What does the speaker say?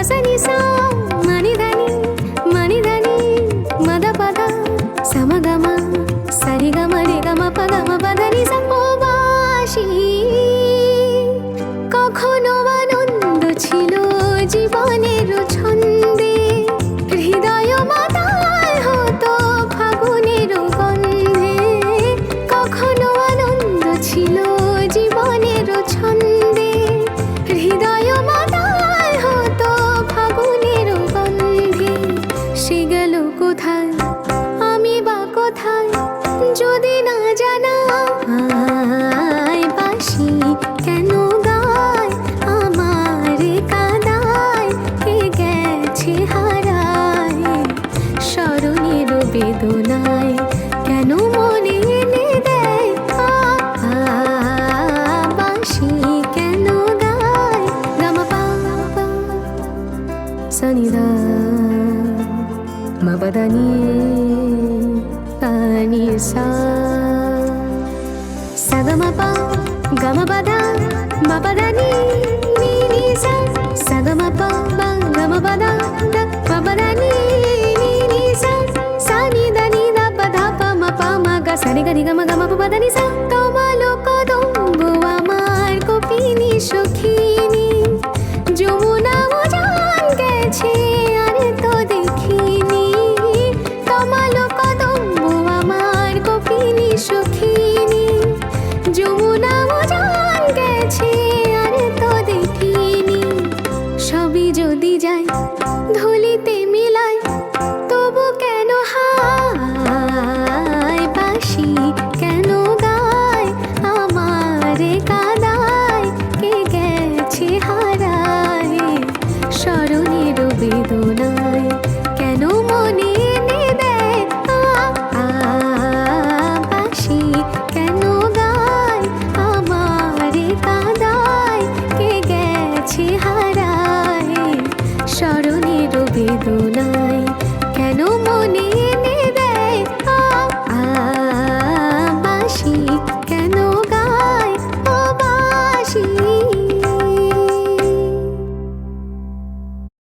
సని సా మని దని మద పద సమగమ సరిగమ రిగమ పగమ పదని సంభోবাসী কখনো আনন্দ ছিল জীবনের ছন্দে হৃদয় মাতাল হতো ফাগুনের গন্ধে কখনো আনন্দ ছিল জীবনের ছন্দে হৃদয় মাতাল হতো ফাগুনের গন্ধে সে গেল কোথায় আমি বা কোথায় যদি না জানা বাঁশি কেন গায় আমার কাদায় কে গেছে হারায় স্মরণের বেদনায় কেন মনে এনে দেয় বাঁশি কেন গায় গামা পা সনিদা মবদানি পানি সা సగమప గమపద మపదని నీని సా సగమప గమపద మపదని నీని సా సాని దని ద పద ప మ ప మ గ సరి గరి గమ గమ ప పదని সা তোমালো কদম্ব আমার কপিনি সখিনি যমুনা উজান গেছে আর তো দেখিনি তোমালো কদম্ব আমার কপিনি সখিনি যমুনা উজান গেছে আর তো দেখিনি সবই যদি যায় ধুলিতে মিলায় তবু কেন হায় বাঁশি কেন গায় আমার কাদায় কে গেছে হারায় স্মরণের বেদনা